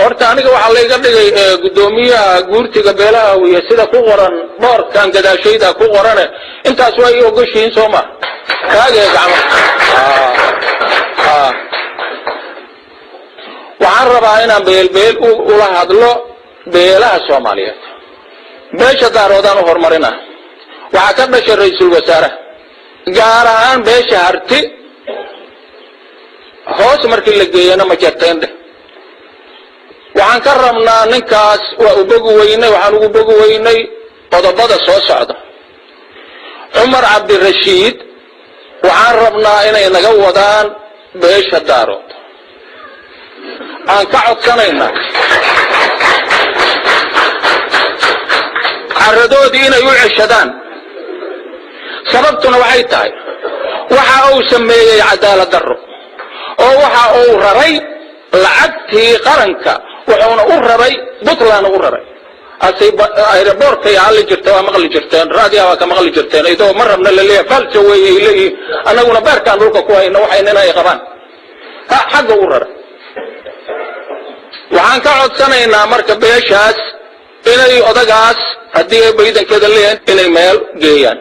horta aniga waxa la iga dhigay gudoomiyaha guurtiga beelaha wiya sida ku qoran boorkan gadaashayda ku qoran intaas way ogashiin Sooma kaaga gacmo waxaan rabaa inaan beel ula hadlo beelaha Soomaaliyeed beesha daaroodaan hormarina waxa ka dhashay ra'iisul wasaare gaar ahaan beesha harti hoos markii la geeyana ma jirteen waxaan ka rabnaa ninkaas waa u bogu weynay waxaan ugu bogu weynay qodobada soo socda Umar Abdi Rashid waxaan rabnaa inay naga wadaan beesha daarood aan ka codsanayna caradoodii inay u ceshadaan sababtuna waxay tahay waxa uu sameeyay cadaalad darro oo waxa uu raray lacagtii qaranka wuxuuna u raray Puntland u raray asay aeroportka yaali jirtay waa maqli jirteen raadiyaha ka maqli jirteen idoo marabna la leeyahay falso weeyay leeyahay anaguna baarkaan dhulka ku hayna waxayna ay qabaan xaq u raray waxaan ka codsanaynaa marka beeshaas inay odagaas hadii ay baydankeeda leeyahay inay meel geeyaan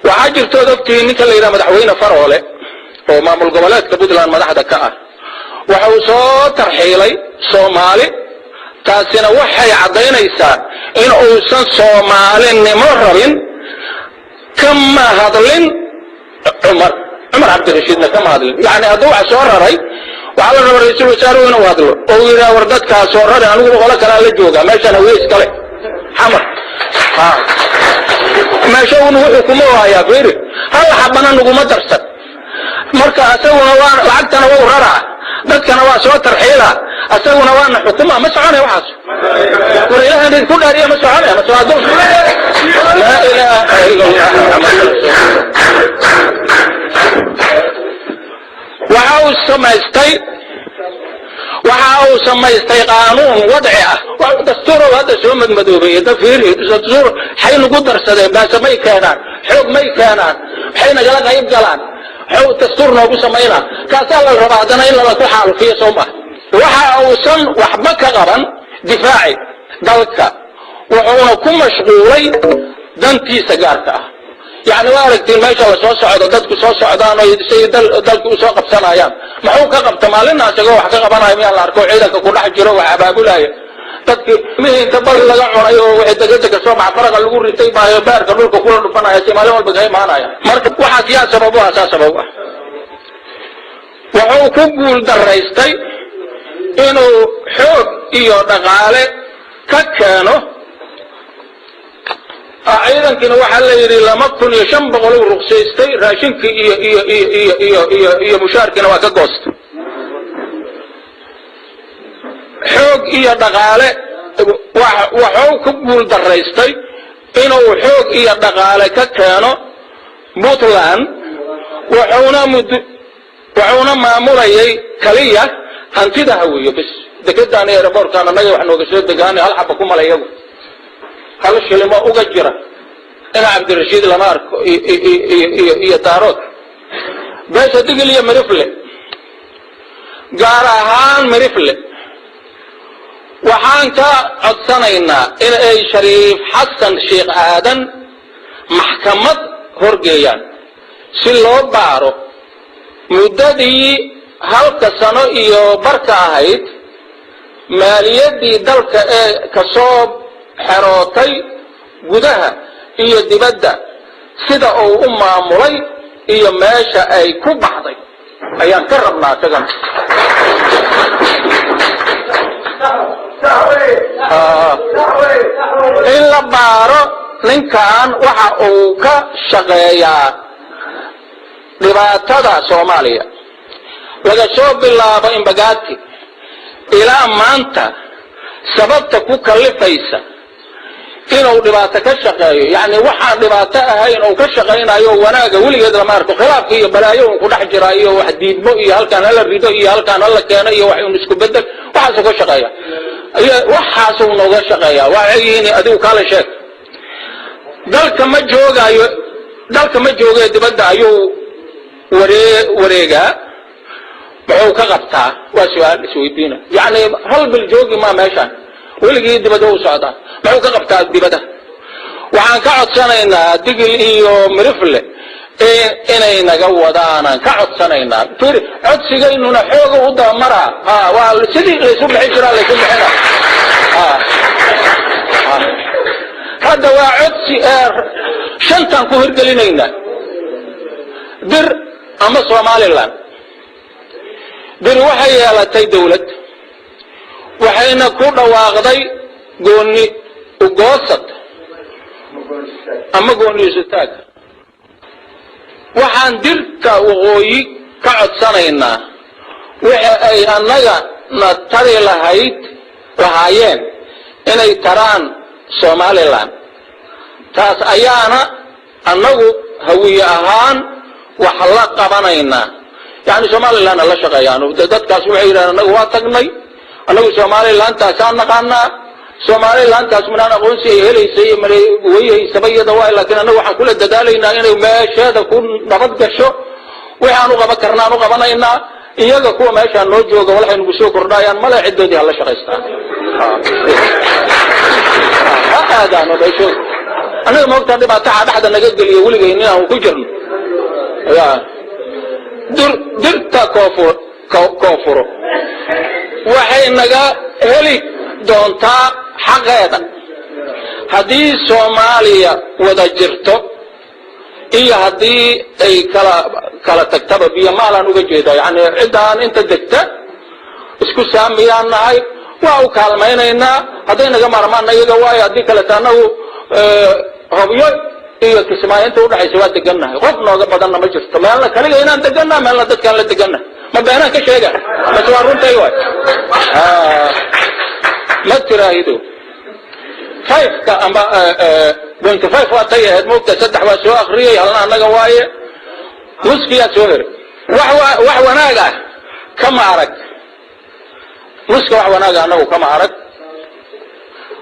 waxa jirto dadkii ninka la yiraahdo madaxweyne Faroole oo maamul goboleedka Puntland madaxda ka ah waxa uu soo tarxiilay Soomaali taasina waxay cadeynaysaa in uusan Soomaalinimo rabin kama hadlin Umar Abdi Rashid kama hadlin yani haduu soo raray waxa la rabaa ra'iisul wasaaruhu inuu hadlo oo yiraahdo war dadka soo raray anigu qolo kale la jooga meeshana way iskale xamar meesha uu xukumo haya fiir hal xabana nuguma darsan marka asaguna waa lacagtana waa raraa dadkana waa soo tarxiila asaguna waa xukuma ma soconay waxaas wariyahan ku dhaariya ma soconay ma soo adoon la ilaaha illa allah waxa uu samaystay qaanuun wadci ah dastuur hada soo madmadoobay dafiiri dastuur xay lagu darsadeen baasamay keenaan xoog may keenaan waxayna kala qayb galaan xoog dastuur noogu sameeyna kaas la rabaa hadana in la ku xaalfiyo Soomaa waxa uu san waxba ka qaban difaaci dalka wuxuuna ku mashquulay dantiisa gaarka ah يعني واركتين ما شاء الله سو سocdo dadku soo socdaan oo dalku soo qabsanayaan maxuu ka qabta maalina asagoo wax ka qabanayo meel la arko ciidanka ku dhex jiro wax abaabulaya dadki mihinta bal laga cunayo wixii degdeg soo bax faraqa lagu ritay baayo baarka dhulka kula dhufanaya Soomaali walba ay maanaya marka waxa siyaasad sabab ah wuxuu ku guul daraystay inuu xoog iyo dhaqaale ka keeno ciidankina waxa la yiri lama kun iyo 500 ruqsaystay raashinka iyo mushaarkina waa ka goostay xoog iyo dhaqaale waxa ku guul daraystay inuu xoog iyo dhaqaale ka keeno Puntland wuxuuna maamulayay kaliya hantida hawiyo bis dekedaan aeroportkana naga wax nooga soo degaan hal xabba ku malayagu هل شيء ما أجره أنا عبد الرشيد لمارك يتارك بس هتيجي لي مرفلة جارهان مرفلة وحان كا أتصنعنا إن أي شريف حسن شيخ آدم محكمة هرجيان سلوا بارو مددي هل كسنو إيو بركة هيد ماليدي دلك كصوب حروتي gudaha iyo dibadda sida uu u maamulay iyo meesha ay ku baxday ayaan ka rabnaa tagan in la baaro ninkan waxa uu ka shaqeeyaa dhibaatada Soomaaliya laga soo bilaabo in bagaati ilaa maanta sababta ku kalifaysa inuu dhibaato ka shaqeeyo yani waxa dhibaato ahayn oo ka shaqeynayo wanaaga waligeed lama arko khilaaf iyo balaayo ku dhex jira iyo wax diidmo iyo halkan la rido iyo halkan la keeno iyo wax uu isku bedel waxa soo shaqeeya waxa soo nooga shaqeeya waayeen adigu kala sheeg dalka ma joogayo dibadda ayuu wareega محو كغبتا وسؤال سويدينا يعني هل بالجوج ما ماشان ولقي دبده وصعدا محو كغبتا دبده وعن كعد سنة إن دقل إيو مرفلة إنay naga wadaan ka codsanayna fir codsigayna xooga u daamara waa sidii la soo bixin jiray la soo bixina hada waa codsi shantan ku hirgelinayna dir ama Soomaaliland dir waxay yeelatay dawlad waxayna ku dhawaaqday gooni u goosad ama gooni istaag waxaan dirka waqooyi ka codsanaynaa waxa ay annaga na tari lahaayeen inay taraan Somaliland taas ayaana annagu hawiye ahaan wax la qabanaynaa yani Somaliland la shaqeeyaan dadkaas waxay yiraahdaan annagu waa tagnay annagu Somaliland taasaan naqaanaa Somaliland taas manaan aqoonsi ay helaysay maray way sabayada waa laakiin annagu waxaan kula dadaalaynaa inay meeshada ku nabad gasho waxaan u qaban karnaa u qabanaynaa iyaga kuwa meesha noo jooga waxay nagu soo kordhayaan mala cidoodii hal shaqeystaan hada no basho anaga ma ogtaan dhibaato dhaxda naga galiyo waligeena aan ku jirno ya dirta koofuro waxay naga heli doontaa xaqeeda haddii Soomaaliya wada jirto iyo haddii ay kala tagtaba biyo maalan uga jeedo yani cidaan inta degta isku saamiyaanahay waa u kaalmaynaynaa hadday naga marmaan iyaga waayo haddii kale taanagu hobyo iyo kismaayinta u dhaxaysa waa degannahay qof nooga badanna ma jirto meelna kaliya inaan degannahay meelna dadkaan la degannahay ma beenaan ka sheega ma waa runtay waay ما تراهدو فايفك أما بنت فايف واتيه موقت سدح واسوا أخرية هلنا أنك وايه مسكية سوهر وحو ناقة كما عرق مسكة وحو ناقة أنه كما عرق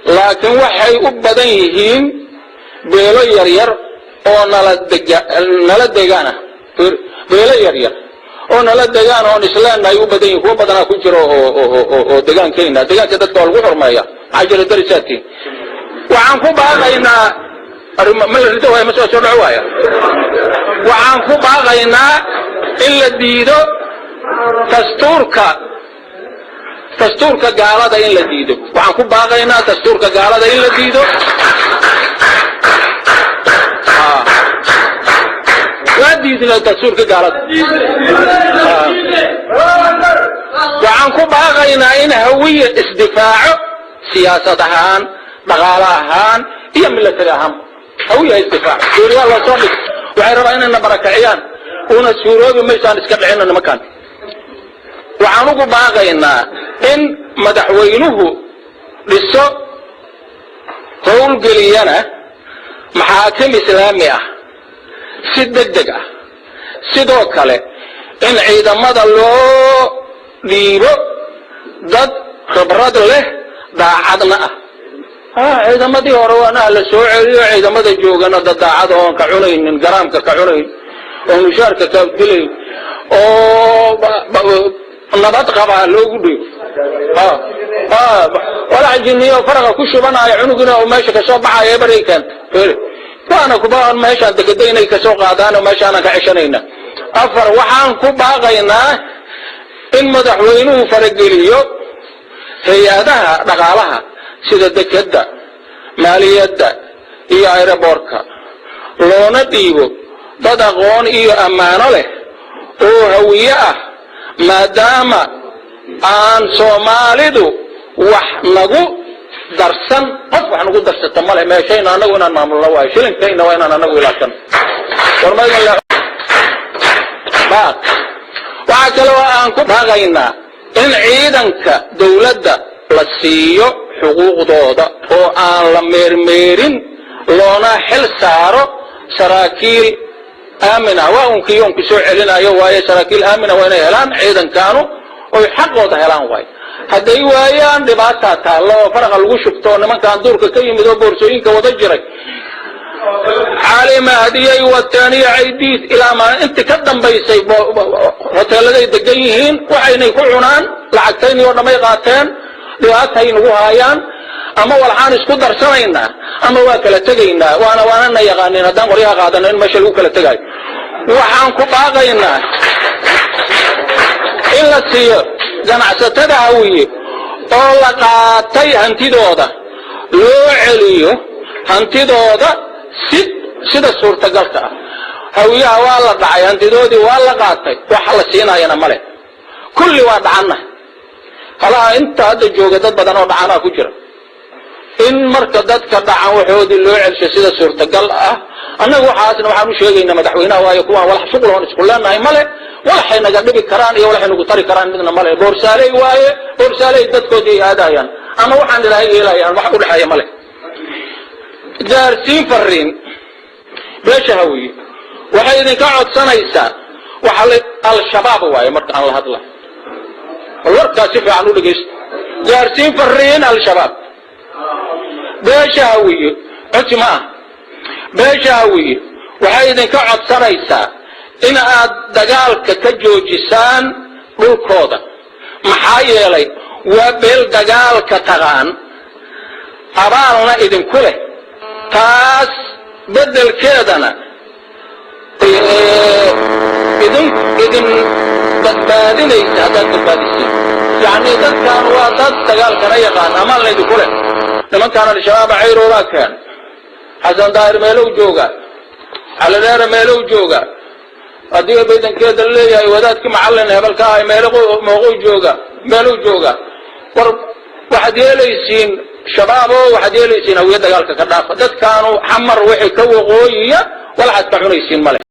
لكن وحي أبديهين بيلو يرير ونالدقانا بيلو يرير ona degaan oo islaamna ay u badan yihiin kuwa badan ku jiro oo deegaankeena deegaanka dadka lagu xurmeeyo ajira darisaadkii waxaan ku baaqaynaa ma la rido way ma soo dhawaaya waxaan ku baaqaynaa in la diido dastuurka gaalada in la diido waxaan ku baaqaynaa dastuurka gaalada in la diido وادينا الدستور كقالت وعن كباغينا إن هوية استدفاع سياسة هان بغالة هان هي ملة الأهم هوية استدفاع سوريا الله صلح وعن رأينا أن بركعيان هنا السوريا بميسان اسكبعين المكان وعن كباغينا إن مدحوينه للسوء قول قليانا محاكم إسلامية si degdeg ah sidoo kale in ciidamada loo dhiibo dad khibrad leh daacadna ah ciidamadii hore waana la soo celiyo ciidamada joogana daacad oo ka cunaynin garaamka ka cunayn oo mushaarka ka dilay oo nabad qaba loogu dhiibo wala jinniyo faraqa ku shubanaya cunugina oo meesha ka soo baxaya bareekan وانا كبار ماشي عند كدينا يكسوق عدانا وماشي انا كعشانينا افر وحان كباقينا ان مدحوينه فرقليو هيادها دقالها سيدا دكدا ماليدا اي ايرابوركا لونا ديبو ددقون اي امانو له او هوية ما دام ان سوماليدو وحنقو درسن قف waxaan ugu darsata male meeshayna anagu inaan maamulno waa shilinkayna waa inaan anagu ilaashan warmayna waxa kale oo aan ku baaqaynaa in ciidanka dawladda la siiyo xuquuqdooda oo aan la meermeerin loona xil saaro saraakiil aamina waa unkiyoon ku soo celinayo waaye saraakiil aamina waa inay helaan ciidankaanu oo xaqooda helaan waay hadday waayaan dhibaato taalo faraqa lagu shubto nimanka duurka ka yimid oo boorsooyinka wada jiray علي مهدي والثانية عيديد إلى ما أنت كدم بيسي هوتيلدي دقيهين وحين يكونان لعقتين ورمي قاتين لهاتين وهايان أما والحان اسكو درسانينا أما واكلا تقينا وانا يغانينا دان قريها قادنا إن ماشي الوكلا تقاي وحان كباقينا إلا السيو جنعسة تدعوي طول قاتي هنتي دودا لو عليو هنتي دودا sida suurtagalka ah hawiyaha waa la dhacay hantidoodii waa la qaatay waxa la siinayana male kulli waa dhacana kala inta hadda jooga dad badan oo dhacana ku jira in marka dadka dhacan waxoodii loo celsho sida suurtagal ah annagu waxaan u sheegaynaa madaxweynaha waayo kuwa walax shuqul oo isku leenahay male waxay naga dhibi karaan iyo waxay nagu tari karaan midna male boorsaalay waaye boorsaalay dadkoodii aadayaan ama waxaan ilaahay yeelayaan wax u dhaxay male gaarsiin fariin beesha hawiye waxay idinka codsanaysaa waxa al-shabaab waaye marka aan la hadla warkaas si fiican u dhageysto gaarsiin fariin al-shabaab beesha hawiye codsi ma beesha hawiye waxay idinka codsanaysaa in aad dagaalka ka joojisaan dhulkooda maxaa yeelay waa beel dagaalka taqaan abaalna idinku leh taas بدل كذا إذن بدبادين إيجادات بدبادين يعني إذا كان واسط تقال كان يقان أمان لي دخوله لما كان الشباب عيرو راكان حسن داير ميلو جوغا على داير ميلو جوغا أديه بيدن كذا اللي يا ودات كم علنا هبل كاي ميلو موغو جوغا واحد يليسين شبابه waxaad yeelaysiin awiyada galka ka dhaaf dad kaanu xamar wixii ka waqooyiya wala xad ka cunaysiin male